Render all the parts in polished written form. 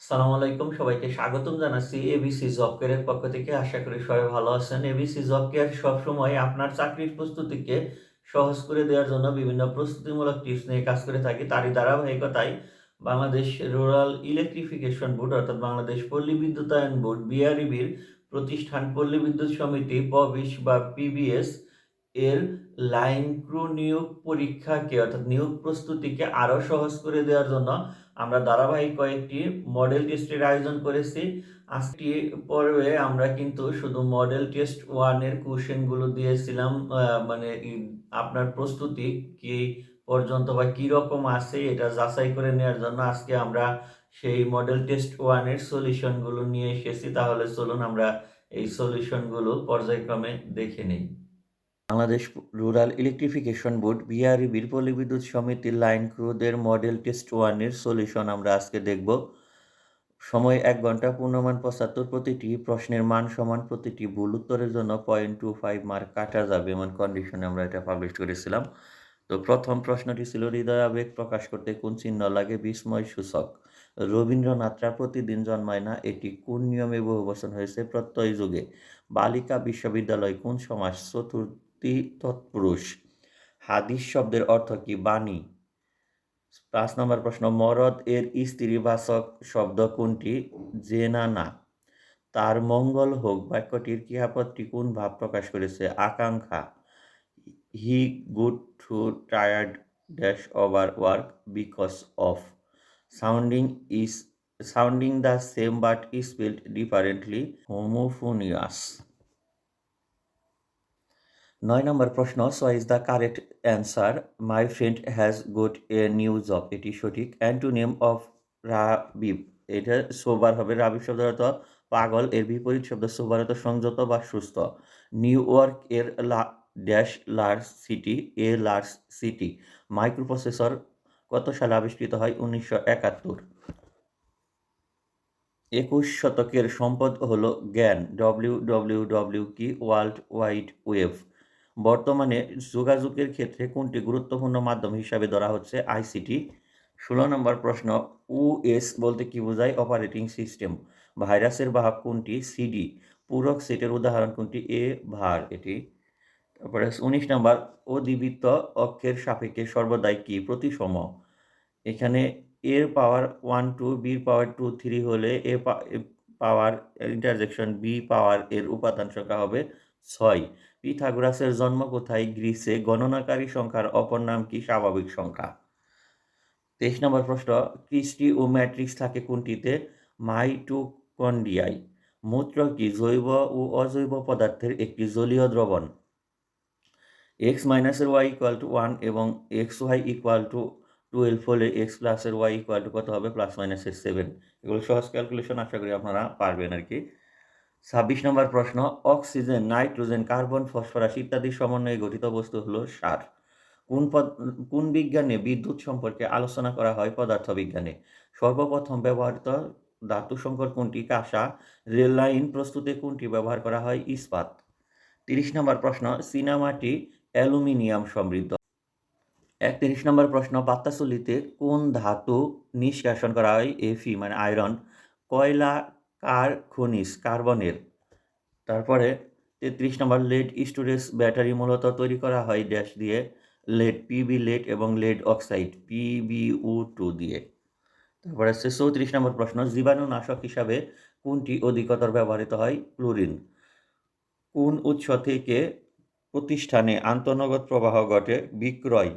আসসালামু আলাইকুম, সবাইকে স্বাগতম জানাচ্ছি এবিসি জব কেয়ারের পক্ষ থেকে। আশা করি সবাই ভালো আছেন। এবিসি জব কেয়ার সবসময় আপনার চাকরির প্রস্তুতিকে সহজ করে দেওয়ার জন্য বিভিন্ন প্রস্তুতিমূলক টিপস নিয়ে কাজ করে থাকি। তারই ধারাবাহিকতায় বাংলাদেশ রুরাল ইলেকট্রিফিকেশন বোর্ড অর্থাৎ বাংলাদেশ পল্লী বিদ্যুতায়ন বোর্ড বিআরইবির প্রতিষ্ঠান পল্লী বিদ্যুৎ সমিতি পবিস বা পিবিএস এর লাইন ক্রু নিয়োগ পরীক্ষাকে অর্থাৎ নিয়োগ প্রস্তুতিকে আরো সহজ করে দেওয়ার জন্য আমরা ধারাবাহিক কয়েকটি মডেল টেস্টের আয়োজন করেছি। আজকে পর্বে আমরা কিন্তু শুধু মডেল টেস্ট 1 এর কোশ্চেনগুলো দিয়েছিলাম। মানে আপনার প্রস্তুতি কি পর্যন্ত বা কি রকম আছে এটা যাচাই করে নেওয়ার জন্য আজকে আমরা সেই মডেল টেস্ট 1 এর সলিউশনগুলো নিয়ে এসেছি। তাহলে চলুন আমরা এই সলিউশনগুলো পর্যায়ক্রমে দেখে নিই। বাংলাদেশ রুরাল ইলেকট্রিফিকেশন বোর্ড বিআরইবির পল্লী বিদ্যুৎ সমিতির লাইন ক্রুদের মডেল টেস্ট 1 এর সলিউশন আমরা আজকে দেখব। সময় 1 ঘন্টা, পূর্ণমান 75, প্রতিটি প্রশ্নের মান সমান, প্রতিটি ভুল উত্তরের জন্য 0.25 মার্ক কাটা যাবে এমন কন্ডিশনে আমরা এটা পাবলিশ করেছিলাম। তো প্রথম প্রশ্নটি ছিল, হৃদয় আবেগ প্রকাশ করতে কোন চিহ্ন লাগে? বিস্ময় সূচক। রবীন্দ্রনাথরা প্রতিদিন জন্মায় না, এটি কোন নিয়মে বহুবচন হয়েছে? প্রত্যয় যুগে। বালিকা বিশ্ববিদ্যালয় কোন সমাস? চতুর্থী তৎপুরুষ। হাদিস শব্দের অর্থ কি? বাণী। 5 নম্বর প্রশ্ন, মরদ এর স্ত্রীবাচক শব্দ কোনটি? জেনানা। তার মঙ্গল হোক বাক্যটির ক্রিয়াপদটি কোন ভাব প্রকাশ করেছে? আকাঙ্ক্ষা। He good too tired dash over work because of. Sounding is sounding the same but spelled differently. Homophonous. 9 number প্রশ্ন, so is the correct answer. My friend has got a new job, এটি সঠিক। Antonym of রাবিব, এটা সোবার হবে। রাবিব শব্দের অর্থ পাগল, এর বিপরীত শব্দ সোবার অর্থ সংযত বা সুস্থ। নিউ ইয়র্ক এর dash large city, a large city. Microprocessor কত সালে আবিষ্কৃত হয়? 1971। 21 শতকের সম্পদ হলো জ্ঞান। ডব্লিউ কি? World wide web. বর্তমানে যোগাযোগের ক্ষেত্রে কোনটি গুরুত্বপূর্ণ মাধ্যম হিসাবে ধরা হচ্ছে? আইসিটি। 16 নম্বর প্রশ্ন, ওএস বলতে কি বোঝায়? Operating system. ভাইরাসের বাহক কোনটি? সিডি। পূরক সেটের উদাহরণ কোনটি? এ ভার, এটি। তারপরে 19 নম্বর, অদ্বিতীয় অক্ষের সাপেক্ষে সর্বদাই কি? প্রতিসম। এখানে এর পাওয়ার 1 2, বির পাওয়ার 2 3 হলে এ পাওয়ার ইন্টারজেকশন বি পাওয়ার এর উপাদান সংখ্যা হবে 6। পিথাগোরাসের জন্ম কোথায়? গ্রিসে। গণনাকারী সংখ্যার অপর নাম কি? স্বাভাবিক সংখ্যা। 23 নম্বর প্রশ্ন, ক্রিস্টি ও ম্যাট্রিক্স থাকে কোনটিতে? মাইটোকন্ড্রিয়ায়। মূত্র কি? জৈব ও অজৈব পদার্থের একটি জলীয় দ্রবণ। এক্স মাইনাসের ওয়াই ইকুয়াল টু 1 এবং এক্স ওয়াই ইকুয়াল টু 12 হলে এক্স প্লাসের ওয়াই ইকুয়াল টু কত হবে? প্লাস মাইনাসের 7। এগুলো সহজ ক্যালকুলেশন, আশা করি আপনারা পারবেন আর কি। 26 নম্বর প্রশ্ন, অক্সিজেন, নাইট্রোজেন, কার্বন, ফসফরাস ইত্যাদির সমন্বয়ে গঠিত বস্তু হলো সার। কোন বিজ্ঞানে বিদ্যুৎ সম্পর্কে আলোচনা করা হয়? পদার্থবিজ্ঞানে। সর্বপ্রথম ব্যবহৃত ধাতু সংকর কোনটি? কাঁসা। রেল লাইন প্রস্তুতে কোনটি ব্যবহার করা হয়? ইস্পাত। 30 নম্বর প্রশ্ন, চীনামাটি অ্যালুমিনিয়াম সমৃদ্ধ। 31 নম্বর প্রশ্ন, পাত্তাচুল্লিতে কোন ধাতু নিষ্কাশন করা হয়? এফি মানে আয়রন। কয়লা কার খনিজ? কার্বনের। তারপরে 33 নম্বর, লেড স্টোরেজ ব্যাটারি মূলত তৈরি করা হয় ড্যাশ দিয়ে? লেড, পিবি লেড এবং লেড অক্সাইড PbO2 দিয়ে। তারপরে হচ্ছে 34 নম্বর প্রশ্ন, জীবাণুনাশক হিসাবে কোনটি অধিকতর ব্যবহৃত হয়? ক্লোরিন। কোন উৎস থেকে প্রতিষ্ঠানে আন্তঃনগদ প্রবাহ ঘটে? বিক্রয়।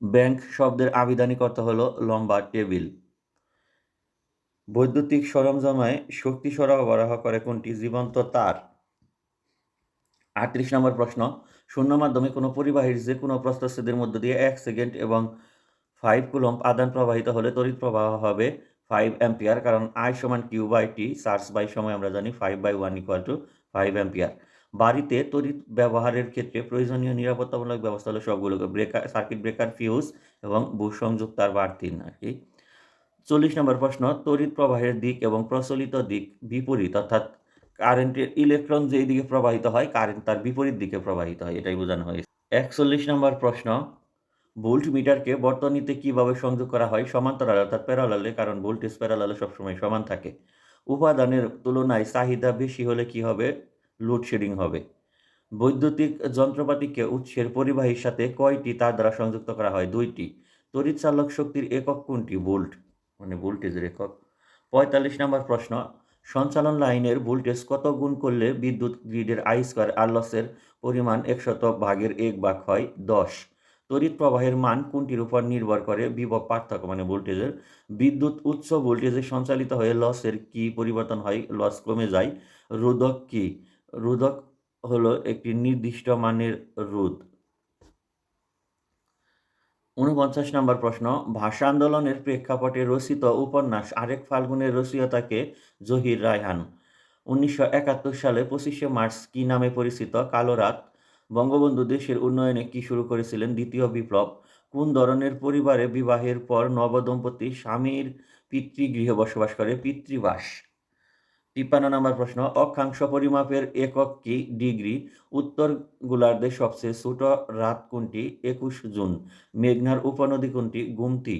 ব্যাংক শব্দের আবিধানিক অর্থ হলো লম্বা টেবিল। বৈদ্যুতিক সরঞ্জামে শক্তি সরবরাহ করে কোনটি? জীবন্ত তার। 38 নম্বর প্রশ্ন, শূন্য মাধ্যমে কোনো পরিবাহীর যে কোনো প্রস্থচ্ছেদের মধ্য দিয়ে 1 সেকেন্ড এবং 5 কুলম্ব আদান প্রবাহিত হলে তড়িৎ প্রবাহ হবে 5 অ্যাম্পিয়ার, কারণ I সমান Q by T, charge by সময় আমরা জানি 5/1 ইকুয়াল টু 5 অ্যাম্পিয়ার। বাড়িতে তড়িৎ ব্যবহারের ক্ষেত্রে প্রয়োজনীয় নিরাপত্তামূলক ব্যবস্থা হলো সবগুলো ব্রেকার, সার্কিট ব্রেকার, ফিউজ এবং বুশ সংযোগ তার বার্তিন আর কি। 40 নম্বর প্রশ্ন, তড়িৎ প্রবাহের দিক এবং প্রচলিত দিক বিপরীত, অর্থাৎ কারেন্টের ইলেকট্রন যেই দিকে প্রবাহিত হয় কারেন্ট তার বিপরীত দিকে প্রবাহিত হয়, এটাই বোঝানো হয়েছে। 41 নম্বর প্রশ্ন, ভোল্ট মিটারকে বর্তনীতে কিভাবে সংযোগ করা হয়? সমান্তরালে অর্থাৎ প্যারালালে, কারণ ভোল্টেজ প্যারালালে সবসময় সমান থাকে। উপাদানের তুলনায় চাহিদা বেশি হলে কি হবে? লোডশেডিং হবে। বৈদ্যুতিক যন্ত্রপাতিকে উৎসের পরিবাহীর সাথে কয়টি তার দ্বারা সংযুক্ত করা হয়? ২টি। তড়িৎচালক শক্তির একক কোনটি? ভোল্ট, মানে ভোল্টেজের একক। ৪৫ নম্বর প্রশ্ন, সঞ্চালন লাইনের ভোল্টেজ কত গুণ করলে বিদ্যুৎ গ্রিডের আই স্কয়ার আর লসের পরিমাণ 100/1 হয়? ১০। তড়িৎ প্রবাহের মান কোনটির উপর নির্ভর করে? বিভব পার্থক্য, মানে ভোল্টেজের। বিদ্যুৎ উচ্চ ভোল্টেজে সঞ্চালিত হয়ে লসের কি পরিবর্তন হয়? লস কমে যায়। রোধক কি? রোধক হলো একটি নির্দিষ্ট মানের রোধ। ৪৯ নম্বর প্রশ্ন, ভাষা আন্দোলনের প্রেক্ষাপটে রচিত উপন্যাস আরেক ফাল্গুনের রচয়িতাকে? জহির রায়হান। ১৯৭১ সালে ২৫শে মার্চ কি নামে পরিচিত? কালো রাত। বঙ্গবন্ধু দেশের উন্নয়নে কি শুরু করেছিলেন? দ্বিতীয় বিপ্লব। কোন ধরনের পরিবারে বিবাহের পর নবদম্পতি স্বামীর পিতৃগৃহে বসবাস করে? পিতৃবাস। ৫৩ নম্বর প্রশ্ন, অক্ষাংশ পরিমাপের একক কি? ডিগ্রি। উত্তর গোলার্ধে সবচেয়ে ছোট রাত কোনটি? ২১ জুন। মেঘনার উপনদী কোনটি? গোমতী।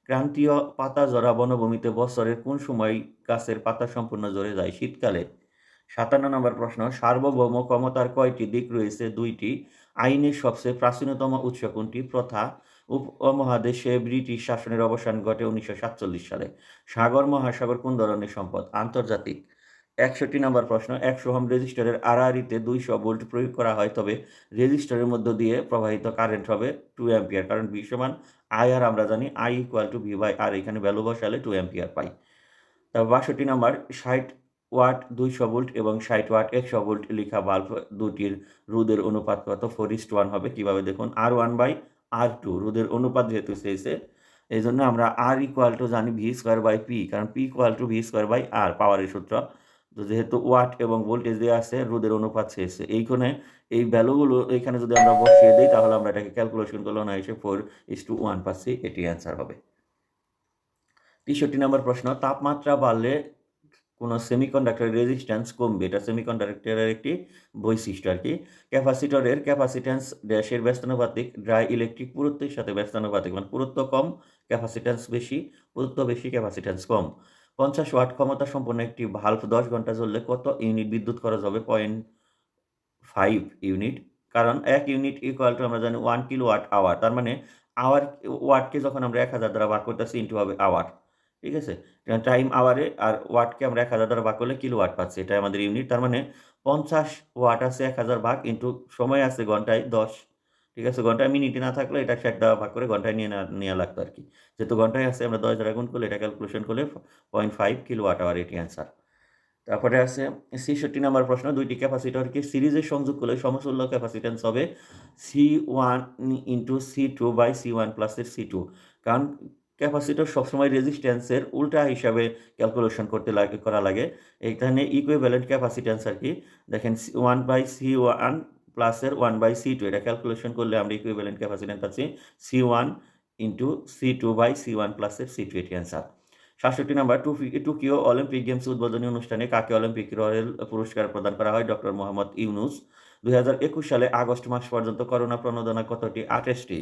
ক্রান্তীয় পাতাঝরা বনভূমিতে বছরের কোন সময় গাছের পাতা সম্পূর্ণ ঝরে যায়? শীতকালে। ৫৭ নম্বর প্রশ্ন, সার্বভৌম ক্ষমতার কয়টি দিক রয়েছে? ২টি। আইনের সবচেয়ে প্রাচীনতম উৎস কোনটি? প্রথা। উপমহাদেশে ব্রিটিশ শাসনের অবসান ঘটে ১৯৪৭ সালে। সাগর মহাসাগর কোন ধরনের সম্পদ? আন্তর্জাতিক। ৬১ নম্বর প্রশ্ন, ১০০ ওহম রেজিস্টরের আড়াআড়িতে ২০০ ভোল্ট প্রয়োগ করা হয়, তবে রেজিস্টরের মধ্য দিয়ে প্রবাহিত কারেন্ট হবে 2 অ্যাম্পিয়ার, কারণ V সমান I আর আমরা জানি I = V/R, এখানে ভ্যালু বসালে 2 অ্যাম্পিয়ার পাই। তারপর ৬২ নম্বর, ৬০ ওয়াট ২০০ ভোল্ট এবং ৬০ ওয়াট ১০০ ভোল্ট লিখা বাল্ব দুটির রোধের অনুপাত কত? 4:1 হবে। কিভাবে দেখুন? R1/R2, রোধের অনুপাত যেহেতু চেয়েছে, এইজন্য আমরা R = জানি V²/P, কারণ P = V²/R, পাওয়ারের সূত্র। তো যেহেতু ওয়াট এবং ভোল্টেজ দেয়া আছে, রোধের অনুপাত চেয়েছে, এইখানে এই ভ্যালুগুলো এখানে যদি আমরা বসিয়ে দেই তাহলে আমরা এটাকে ক্যালকুলেশন করলে অনায়াসে 4:1 পাচ্ছি, এটি অ্যান্সার হবে। ৬৩ নম্বর প্রশ্ন, তাপমাত্রা বাড়লে কোনো সেমিকন্ডাক্টরের রেজিস্ট্যান্স কমবে, এটা সেমিকন্ডাক্টরের একটি বৈশিষ্ট্য আর কি। ক্যাপাসিটরের ক্যাপাসিট্যান্স ড্যাশের ব্যস্তানুপাতিক, ডাই ইলেকট্রিক পুরুত্বের সাথে ব্যস্তানুপাতিক, মানে পুরুত্ব কম ক্যাপাসিট্যান্স বেশি, পুরুত্ব বেশি ক্যাপাসিট্যান্স কম। ৫০ ওয়াট ক্ষমতা সম্পন্ন একটি ভাল্ব ১০ ঘন্টা জ্বললে কত ইউনিট বিদ্যুৎ খরচ হবে? 0.5 ইউনিট, কারণ ১ ইউনিট = আমরা জানি 1 কিলোওয়াট আওয়ার, তার মানে আওয়ার ওয়াটকে যখন আমরা ১০০০ দ্বারা ভাগ করতেছি ইনটু হবে আওয়ার, ঠিক আছে? টাইম আওয়ারে, আর ওয়াটকে আমরা ১০০০ দ্বারা ভাগ করলে কিলোওয়াট পাচ্ছি, এটাই আমাদের ইউনিট। তার মানে ৫০ ওয়াট আছে ১০০০ ভাগ ইনটু সময় আছে ঘন্টায় ১০, ঠিক আছে? ঘন্টায় মিনিটে না থাকলে এটা ৬০ দ্বারা ভাগ করে ঘন্টায় নেওয়া লাগতো আর কি। যেহেতু ঘন্টায় আছে, আমরা ১০ দ্বারা গুণ করলে এটা ক্যালকুলেশন করলে 0.5 কিলোওয়াট আওয়ার, এটি অ্যান্সার। তারপরে আছে ৬৬ নম্বর প্রশ্ন, দুইটি ক্যাপাসিটরকে সিরিজে সংযোগ করলে সমতুল্য ক্যাপাসিট্যান্স হবে C1 * C2/C1 + C2, কারণ ক্যাপাসিটর সবসময় রেজিস্ট্যান্সের উল্টা হিসাবে ক্যালকুলেশন করা লাগে। এখানে ইকুইভ্যালেন্ট ক্যাপাসিট্যান্স আর কি, দেখেন 1/C1 প্লাসের 1/C2, এটা ক্যালকুলেশন করলে আমরা ইকুইভ্যালেন্ট ক্যাপাসিট্যান্স পাচ্ছি C1 * C2/C1 + C2, এটি অ্যান্সার। ৬৭ নম্বর, টোকিও অলিম্পিক গেমস উদ্বোধনী অনুষ্ঠানে কাকে অলিম্পিক রয়্যাল পুরস্কার প্রদান করা হয়? ডক্টর মোহাম্মদ ইউনূস। ২০২১ সালে আগস্ট মাস পর্যন্ত করোনা প্রণোদনা কতটি? ২৮টি।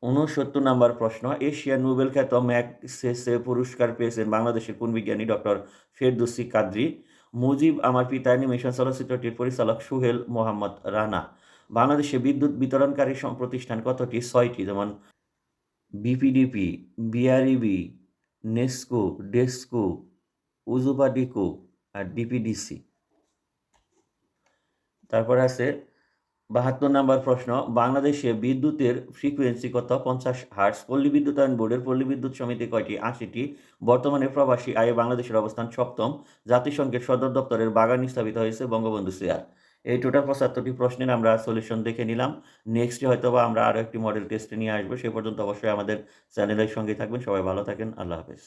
৬৯ নম্বর প্রশ্ন, এশিয়ার নোবেল খ্যাত ম্যাগসেসে পুরস্কার পেয়েছেন বাংলাদেশের কোন বিজ্ঞানী? ডক্টর ফেরদৌসী কাদরী। মুজিব আমার পিতা অ্যানিমেশন চলচ্চিত্রটির পরিচালক সোহেল মোহাম্মদ রানা। বাংলাদেশে বিদ্যুৎ বিতরণকারী প্রতিষ্ঠান কতটি? ৬টি, যেমন বিপিডিপি, বিআরইবি, নেসকো, ডেসকো, উজুপাডিকো আর ডিপিডিসি। তারপরে আছে ৭২ নম্বর প্রশ্ন, বাংলাদেশে বিদ্যুতের ফ্রিকোয়েন্সি কত? ৫০ হার্টজ। পল্লী বিদ্যুতায়ন বোর্ডের পল্লী বিদ্যুৎ সমিতি কয়টি? ৮০টি। বর্তমানে প্রবাসী আয়ে বাংলাদেশের অবস্থান ৭ম। জাতিসংঘের সদর দপ্তরের বাগান স্থাপিত হয়েছে বঙ্গবন্ধু চেয়ার। এই টোটাল ৭৫টি প্রশ্নের আমরা সলিউশন দেখে নিলাম। নেক্সটে হয়তোবা আমরা আরও একটি মডেল টেস্ট নিয়ে আসবো। সে পর্যন্ত অবশ্যই আমাদের চ্যানেলের সঙ্গেই থাকবেন। সবাই ভালো থাকেন। আল্লাহ হাফেজ।